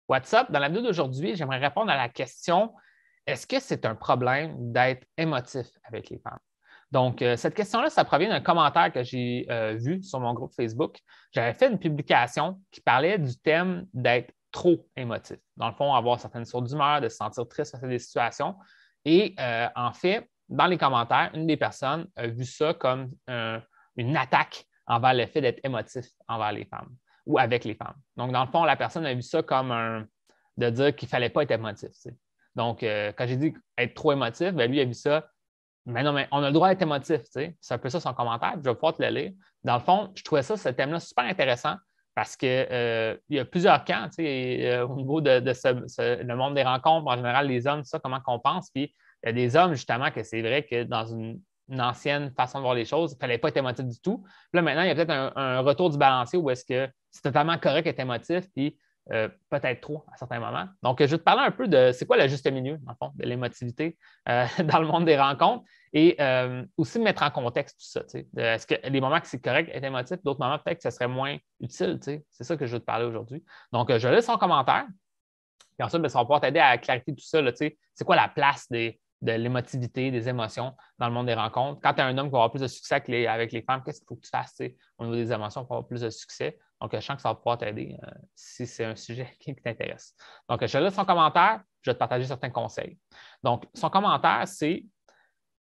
What's up? Dans la vidéo d'aujourd'hui, j'aimerais répondre à la question: est-ce que c'est un problème d'être émotif avec les femmes? Donc, cette question-là, ça provient d'un commentaire que j'ai vu sur mon groupe Facebook. J'avais fait une publication qui parlait du thème d'être trop émotif. Dans le fond, avoir certaines sources d'humeur, de se sentir triste face à des situations. Et en fait, dans les commentaires, une des personnes a vu ça comme une attaque envers le fait d'être émotif envers les femmes ou avec les femmes. Donc, dans le fond, la personne a vu ça comme de dire qu'il ne fallait pas être émotif. Tu sais. Donc, quand j'ai dit être trop émotif, bien, lui, il a vu ça. Mais non, mais on a le droit d'être émotif. Tu sais. C'est un peu ça son commentaire. Je vais pouvoir te le lire. Dans le fond, je trouvais ça, ce thème-là, super intéressant parce qu'il y a plusieurs camps tu sais, au niveau de le monde des rencontres, en général, les hommes, ça, comment qu'on pense. Puis, il y a des hommes, justement, que c'est vrai que dans une ancienne façon de voir les choses, il ne fallait pas être émotif du tout. Puis là, maintenant, il y a peut-être un retour du balancier où est-ce que c'est totalement correct d'être émotif, puis peut-être trop à certains moments. Donc, je vais te parler un peu de c'est quoi le juste milieu, dans le fond, de l'émotivité dans le monde des rencontres et aussi mettre en contexte tout ça. Est-ce que les moments que c'est correct d'être émotif, d'autres moments, peut-être que ce serait moins utile. C'est ça que je veux te parler aujourd'hui. Donc, je laisse son commentaire. Puis ensuite, ça va pouvoir t'aider à clarifier tout ça. C'est quoi la place de l'émotivité, des émotions dans le monde des rencontres? Quand tu es un homme qui va avoir plus de succès avec les femmes, qu'est-ce qu'il faut que tu fasses au niveau des émotions pour avoir plus de succès? Donc, je sens que ça va pouvoir t'aider si c'est un sujet qui t'intéresse. Donc, je te laisse son commentaire, je vais te partager certains conseils. Donc, son commentaire, c'est: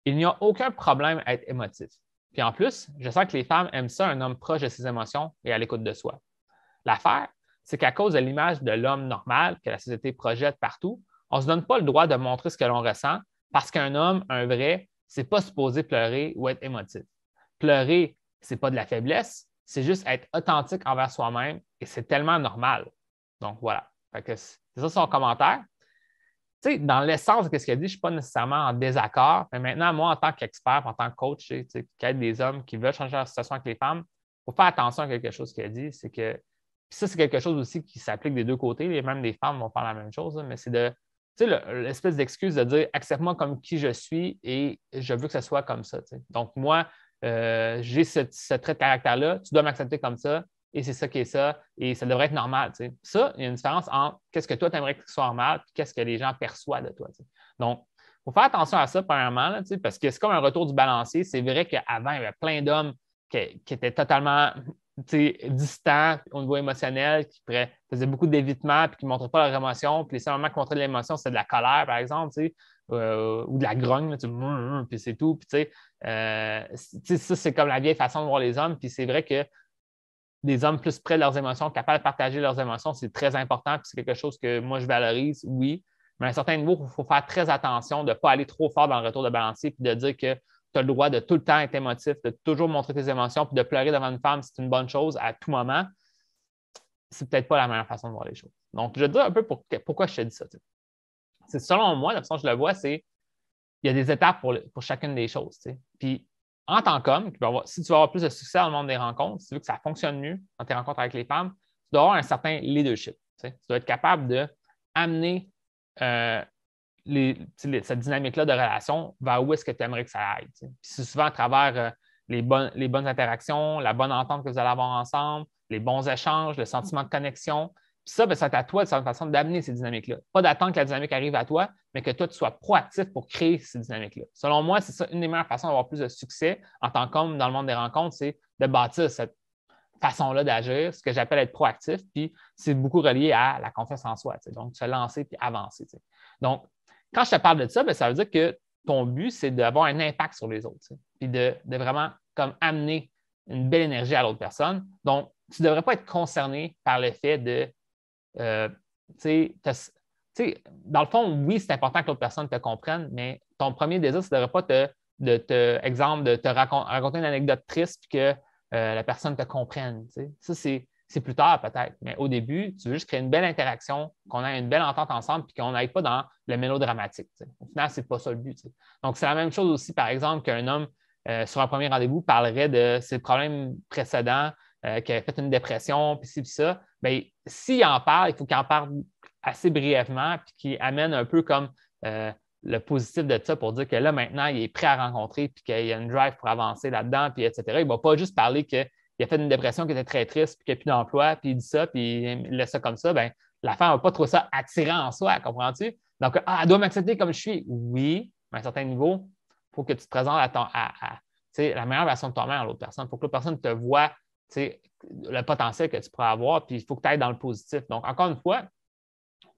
il n'y a aucun problème à être émotif. Puis en plus, je sens que les femmes aiment ça, un homme proche de ses émotions et à l'écoute de soi. L'affaire, c'est qu'à cause de l'image de l'homme normal que la société projette partout, on ne se donne pas le droit de montrer ce que l'on ressent parce qu'un homme, un vrai, c'est pas supposé pleurer ou être émotif. Pleurer, c'est pas de la faiblesse, c'est juste être authentique envers soi-même et c'est tellement normal. Donc voilà. C'est ça son commentaire. Tu sais, dans l'essence de ce qu'il a dit, je ne suis pas nécessairement en désaccord, mais maintenant, moi, en tant qu'expert, en tant que coach, qui aide des hommes qui veulent changer leur situation avec les femmes, il faut faire attention à quelque chose qu'il a dit, c'est que ça, c'est quelque chose aussi qui s'applique des deux côtés, et même les femmes vont faire la même chose, mais c'est l'espèce d'excuse de dire: accepte-moi comme qui je suis et je veux que ce soit comme ça. T'sais. Donc, moi, j'ai ce trait de caractère-là, tu dois m'accepter comme ça, et c'est ça qui est ça, et ça devrait être normal. T'sais. Ça, il y a une différence entre qu'est-ce que toi, tu aimerais que ce soit normal, et qu'est-ce que les gens perçoivent de toi. T'sais. Donc, il faut faire attention à ça, premièrement, là, parce que c'est comme un retour du balancier. C'est vrai qu'avant, il y avait plein d'hommes qui étaient totalement distants au niveau émotionnel, qui faisaient beaucoup d'évitement et qui ne montraient pas leurs émotions. Puis les seuls moments qui montraient de l'émotion, c'était de la colère, par exemple, ou de la grogne, là, puis c'est tout. Puis, ça, c'est comme la vieille façon de voir les hommes. Puis c'est vrai que des hommes plus près de leurs émotions, capables de partager leurs émotions, c'est très important. Puis c'est quelque chose que moi, je valorise, oui. Mais à un certain niveau, il faut faire très attention de ne pas aller trop fort dans le retour de balancier puis de dire que tu as le droit de tout le temps être émotif, de toujours montrer tes émotions, puis de pleurer devant une femme, c'est une bonne chose à tout moment. C'est peut-être pas la meilleure façon de voir les choses. Donc, je vais te dire un peu pourquoi je te dis ça. C'est selon moi, la façon que je le vois, c'est il y a des étapes pour chacune des choses. Puis, en tant qu'homme, si tu veux avoir plus de succès dans le monde des rencontres, si tu veux que ça fonctionne mieux dans tes rencontres avec les femmes, tu dois avoir un certain leadership. Tu dois être capable d'amener cette dynamique-là de relation vers où est-ce que tu aimerais que ça aille. Puis c'est souvent à travers les bonnes interactions, la bonne entente que vous allez avoir ensemble, les bons échanges, le sentiment de connexion. Puis ça, c'est à toi de une façon d'amener ces dynamiques-là. Pas d'attendre que la dynamique arrive à toi, mais que toi, tu sois proactif pour créer ces dynamiques-là. Selon moi, c'est ça une des meilleures façons d'avoir plus de succès en tant qu'homme dans le monde des rencontres, c'est de bâtir cette façon-là d'agir, ce que j'appelle être proactif, puis c'est beaucoup relié à la confiance en soi. Donc, se lancer puis avancer. Donc, quand je te parle de ça, ça veut dire que ton but, c'est d'avoir un impact sur les autres, puis de vraiment comme amener une belle énergie à l'autre personne. Donc, tu ne devrais pas être concerné par le fait de, dans le fond, oui, c'est important que l'autre personne te comprenne, mais ton premier désir, ça ne devrait pas exemple, de te raconter une anecdote triste puis que la personne te comprenne. Ça, c'est plus tard peut-être, mais au début, tu veux juste créer une belle interaction, qu'on ait une belle entente ensemble puis qu'on n'aille pas dans le mélodramatique. Au final, ce n'est pas ça le but. Donc, c'est la même chose aussi, par exemple, qu'un homme, sur un premier rendez-vous, parlerait de ses problèmes précédents, qui avait fait une dépression, puis ci, puis ça. Bien, s'il en parle, il faut qu'il en parle assez brièvement puis qu'il amène un peu comme le positif de ça pour dire que là, maintenant, il est prêt à rencontrer puis qu'il y a une drive pour avancer là-dedans, puis etc. Il ne va pas juste parler qu'il a fait une dépression qui était très triste puis qu'il n'y a plus d'emploi, puis il dit ça, puis il laisse ça comme ça. Bien, la femme ne va pas trouver ça attirant en soi, comprends-tu? Donc, elle doit m'accepter comme je suis. Oui, mais à un certain niveau, il faut que tu te présentes la meilleure version de toi-même à l'autre personne. Il faut que l'autre personne te voit le potentiel que tu pourrais avoir, puis il faut que tu ailles dans le positif. Donc, encore une fois,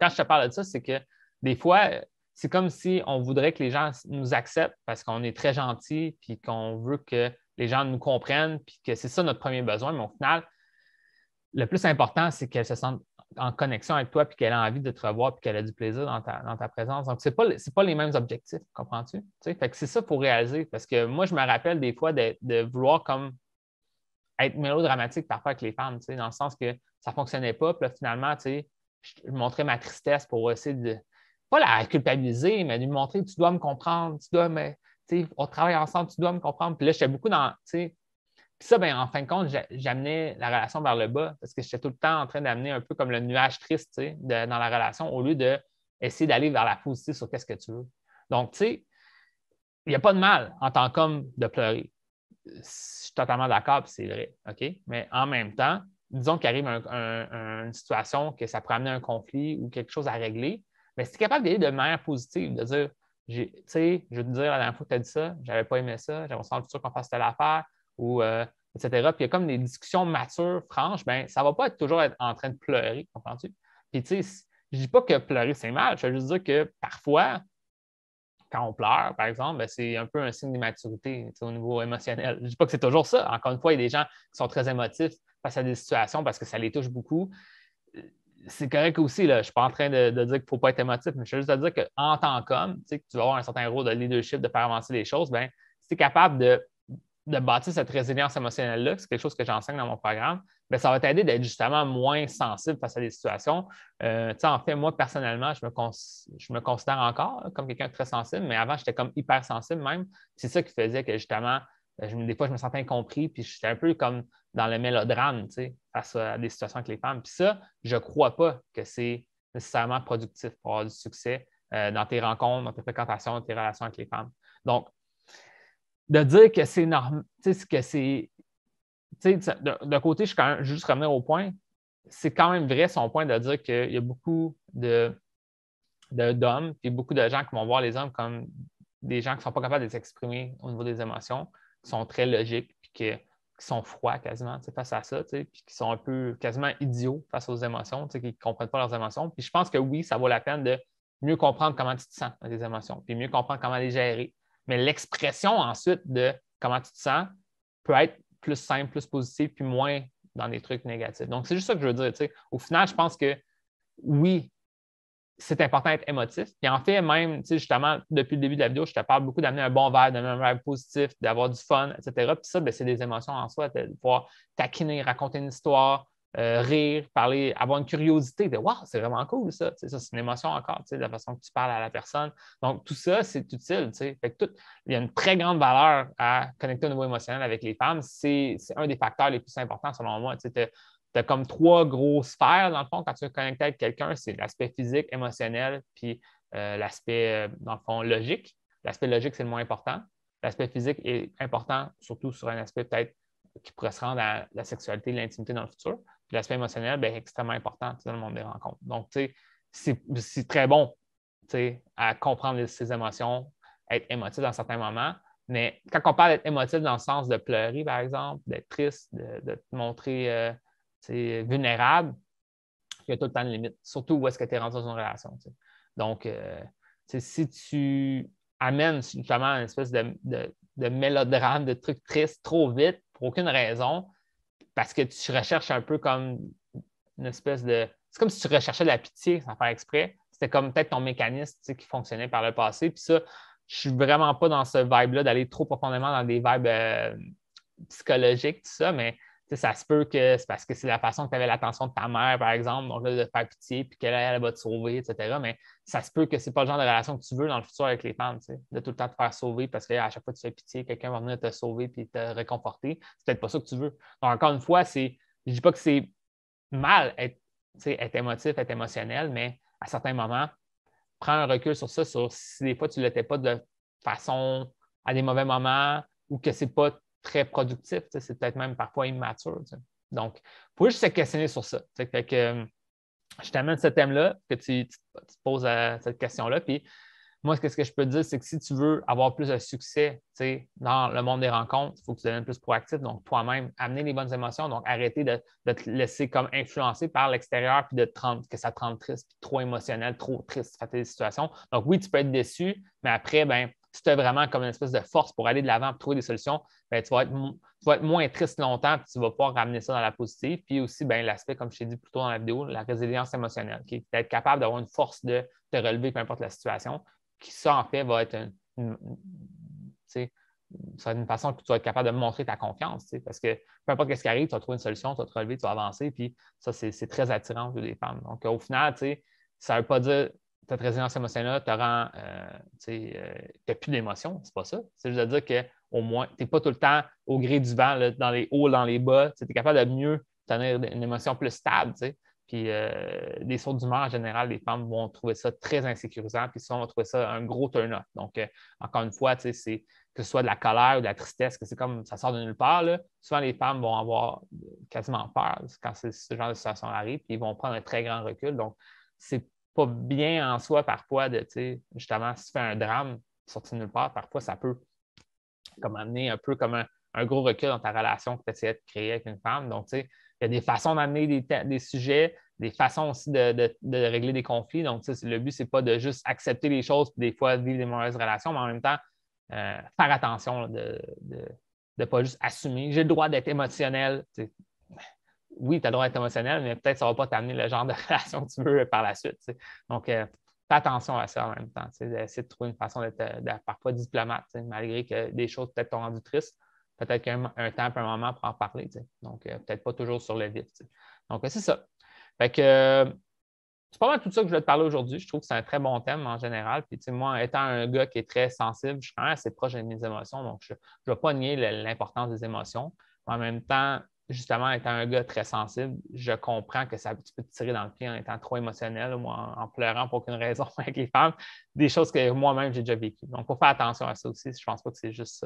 quand je te parle de ça, c'est que des fois, c'est comme si on voudrait que les gens nous acceptent parce qu'on est très gentil puis qu'on veut que les gens nous comprennent puis que c'est ça notre premier besoin. Mais au final, le plus important, c'est qu'elle se sente en connexion avec toi puis qu'elle a envie de te revoir puis qu'elle a du plaisir dans ta présence. Donc, ce n'est pas les mêmes objectifs, comprends-tu? Fait que c'est ça qu'il faut réaliser parce que moi, je me rappelle des fois de vouloir comme être mélodramatique parfois avec les femmes, dans le sens que ça ne fonctionnait pas. Puis là, finalement, je montrais ma tristesse pour essayer de, pas la culpabiliser, mais de lui montrer, tu dois me comprendre, on travaille ensemble, tu dois me comprendre. Puis là, j'étais beaucoup dans, puis ça, ben, en fin de compte, j'amenais la relation vers le bas parce que j'étais tout le temps en train d'amener un peu comme le nuage triste dans la relation au lieu d'essayer d'aller vers la positive sur qu'est-ce que tu veux. Donc, tu sais, il n'y a pas de mal en tant qu'homme de pleurer. Je suis totalement d'accord, puis c'est vrai, OK? Mais en même temps, disons qu'il arrive une situation que ça pourrait amener un conflit ou quelque chose à régler, mais si tu es capable d'aller de manière positive, de dire, tu sais, je vais te dire la dernière fois que tu as dit ça, je n'avais pas aimé ça, j'aimerais sans le futur qu'on fasse telle affaire, ou etc. Puis il y a comme des discussions matures, franches, bien, ça ne va pas toujours être en train de pleurer, comprends-tu? Puis tu sais, je ne dis pas que pleurer, c'est mal, je veux juste dire que parfois, quand on pleure, par exemple, ben, c'est un peu un signe d'immaturité au niveau émotionnel. Je ne dis pas que c'est toujours ça. Encore une fois, il y a des gens qui sont très émotifs face à des situations parce que ça les touche beaucoup. C'est correct aussi, là. Je ne suis pas en train de dire qu'il ne faut pas être émotif, mais je veux juste dire qu'en tant qu'homme, que tu vas avoir un certain rôle de leadership, de faire avancer les choses, bien, si tu es capable de bâtir cette résilience émotionnelle-là, c'est quelque chose que j'enseigne dans mon programme, bien, ça va t'aider d'être justement moins sensible face à des situations. En fait, moi, personnellement, je me considère encore comme quelqu'un de très sensible, mais avant, j'étais comme hypersensible même. C'est ça qui faisait que justement, des fois, je me sentais incompris, puis j'étais un peu comme dans le mélodrame, face à des situations avec les femmes. Puis ça, je ne crois pas que c'est nécessairement productif pour avoir du succès dans tes rencontres, dans tes fréquentations, dans tes relations avec les femmes. Donc, de dire que c'est normal, que c'est. D'un côté, je vais juste revenir au point, c'est quand même vrai son point de dire qu'il y a beaucoup d'hommes et beaucoup de gens qui vont voir les hommes comme des gens qui ne sont pas capables de s'exprimer au niveau des émotions, qui sont très logiques, puis qui sont froids quasiment face à ça, puis qui sont un peu quasiment idiots face aux émotions, qui ne comprennent pas leurs émotions. Puis je pense que oui, ça vaut la peine de mieux comprendre comment tu te sens dans tes émotions, puis mieux comprendre comment les gérer. Mais l'expression ensuite de comment tu te sens peut être plus simple, plus positive, puis moins dans des trucs négatifs. Donc, c'est juste ça que je veux dire. Au final, je pense que oui, c'est important d'être émotif. Puis en fait, même, justement, depuis le début de la vidéo, je te parle beaucoup d'amener un bon vibe, d'amener un vibe positif, d'avoir du fun, etc. Puis ça, c'est des émotions en soi, de pouvoir taquiner, raconter une histoire, rire, parler, avoir une curiosité de wow, c'est vraiment cool ça. Ça, c'est une émotion encore, de la façon que tu parles à la personne. Donc, tout ça, c'est utile. Fait que il y a une très grande valeur à connecter au niveau émotionnel avec les femmes. C'est un des facteurs les plus importants selon moi. Tu as comme 3 grosses sphères, dans le fond, quand tu veux connecter avec quelqu'un, c'est l'aspect physique, émotionnel, puis l'aspect, dans le fond, logique. L'aspect logique, c'est le moins important. L'aspect physique est important, surtout sur un aspect peut-être qui pourrait se rendre à la sexualité et l'intimité dans le futur. Puis l'aspect émotionnel, bien, est extrêmement important dans le monde des rencontres. Donc, c'est très bon à comprendre ses émotions, être émotif dans certains moments. Mais quand on parle d'être émotif dans le sens de pleurer, par exemple, d'être triste, de te montrer vulnérable, il y a tout le temps de limite, surtout où est-ce que tu es rendu dans une relation. Donc, si tu amènes justement une espèce de mélodrame, de trucs tristes trop vite, pour aucune raison, parce que tu recherches un peu comme une espèce de. C'est comme si tu recherchais de la pitié sans faire exprès. C'était comme peut-être ton mécanisme qui fonctionnait par le passé. Puis ça, je suis vraiment pas dans ce vibe-là d'aller trop profondément dans des vibes psychologiques, tout ça, mais ça se peut que c'est parce que c'est la façon que tu avais l'attention de ta mère, par exemple, donc là, de faire pitié, puis qu'elle elle va te sauver, etc. Mais ça se peut que ce n'est pas le genre de relation que tu veux dans le futur avec les femmes, de tout le temps te faire sauver parce qu'à chaque fois que tu fais pitié, quelqu'un va venir te sauver puis te réconforter. C'est peut-être pas ça que tu veux. Donc, encore une fois, je ne dis pas que c'est mal être émotif, être émotionnel, mais à certains moments, prends un recul sur ça, sur si des fois tu ne l'étais pas de façon à des mauvais moments ou que ce n'est pas très productif, c'est peut-être même parfois immature. Donc, il faut juste se questionner sur ça. Fait que, je t'amène ce thème-là, que tu te poses cette question-là. Puis moi, ce que je peux te dire, c'est que si tu veux avoir plus de succès dans le monde des rencontres, il faut que tu deviennes plus proactif. Donc, toi-même, amener les bonnes émotions. Donc, arrêter de te laisser comme influencer par l'extérieur puis que ça te rende triste, puis trop émotionnel, trop triste face à des situations. Donc, oui, tu peux être déçu, mais après, ben, si tu as vraiment comme une espèce de force pour aller de l'avant et trouver des solutions, ben, tu vas être moins triste longtemps puis tu vas pouvoir ramener ça dans la positive. Puis aussi, ben, l'aspect, comme je t'ai dit plus tôt dans la vidéo, la résilience émotionnelle, qui est d'être capable d'avoir une force de te relever peu importe la situation, qui ça, en fait, va être ça va être une façon que tu vas être capable de montrer ta confiance, parce que peu importe ce qui arrive, tu vas trouver une solution, tu vas te relever, tu vas avancer, puis ça, c'est très attirant pour les femmes. Donc, au final, ça ne veut pas dire que cette résilience émotionnelle te rend, tu n'as plus d'émotion, c'est pas ça. C'est juste de dire qu'au moins, tu n'es pas tout le temps au gré du vent, là, dans les hauts, dans les bas, tu es capable de mieux tenir une émotion plus stable, Puis des sauts d'humeur, en général, les femmes vont trouver ça très insécurisant, puis souvent, vont trouver ça un gros turn-off. Donc, encore une fois, c'est que ce soit de la colère ou de la tristesse, que c'est comme ça sort de nulle part, là, souvent les femmes vont avoir quasiment peur quand ce genre de situation arrive, puis ils vont prendre un très grand recul. Donc, c'est pas bien en soi parfois de, justement, si tu fais un drame sorti de nulle part, parfois ça peut comme amener un peu comme un gros recul dans ta relation que tu essaies de créer avec une femme. Donc, il y a des façons d'amener des sujets, des façons aussi de régler des conflits. Donc, le but, ce n'est pas de juste accepter les choses et des fois vivre des mauvaises relations, mais en même temps, faire attention là, de ne pas juste assumer. J'ai le droit d'être émotionnel. Oui, tu as le droit d'être émotionnel, mais peut-être que ça ne va pas t'amener le genre de relation que tu veux par la suite. Donc, fais attention à ça en même temps. Essayer de trouver une façon d'être parfois diplomate, malgré que des choses peut-être t'ont rendu triste. Peut-être qu'un temps, un moment pour en parler. Donc, peut-être pas toujours sur le vif. Donc, c'est ça. Fait que c'est pas mal tout ça que je voulais te parler aujourd'hui. Je trouve que c'est un très bon thème en général. Puis, moi, étant un gars qui est très sensible, je suis quand même assez proche de mes émotions. Donc, je ne vais pas nier l'importance des émotions. Mais en même temps, justement, étant un gars très sensible, je comprends que tu peux te tirer dans le pied en étant trop émotionnel, ou en pleurant pour aucune raison avec les femmes, des choses que moi-même j'ai déjà vécues. Donc, il faut faire attention à ça aussi. Je ne pense pas que c'est juste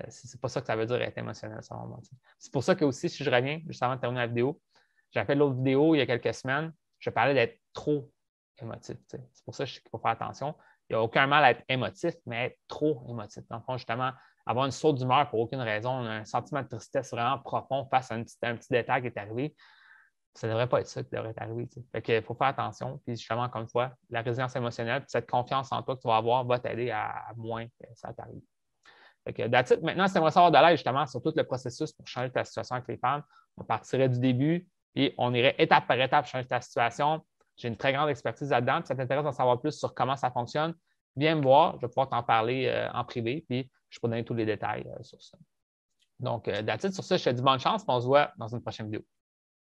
c'est pas ça que ça veut dire être émotionnel, selon moi. C'est pour ça que aussi, si je reviens, juste avant de terminer la vidéo, j'ai fait l'autre vidéo il y a quelques semaines, je parlais d'être trop émotif. C'est pour ça qu'il faut faire attention. Il n'y a aucun mal à être émotif, mais être trop émotif. Dans le fond, justement, avoir une saute d'humeur pour aucune raison, un sentiment de tristesse vraiment profond face à un petit détail qui est arrivé, ça ne devrait pas être ça qui devrait être arrivé. Fait qu'il faut faire attention. Puis justement, encore une fois, la résilience émotionnelle, puis cette confiance en toi que tu vas avoir va t'aider à moins que ça t'arrive. Fait que that's it. Maintenant, si tu aimerais savoir de l'aide justement sur tout le processus pour changer ta situation avec les femmes, on partirait du début, puis on irait étape par étape changer ta situation. J'ai une très grande expertise là-dedans. Puis ça t'intéresse d'en savoir plus sur comment ça fonctionne, viens me voir. Je vais pouvoir t'en parler en privé, puis je peux donner tous les détails sur ça. Donc, that's it. Sur ça, je te dis bonne chance, puis on se voit dans une prochaine vidéo.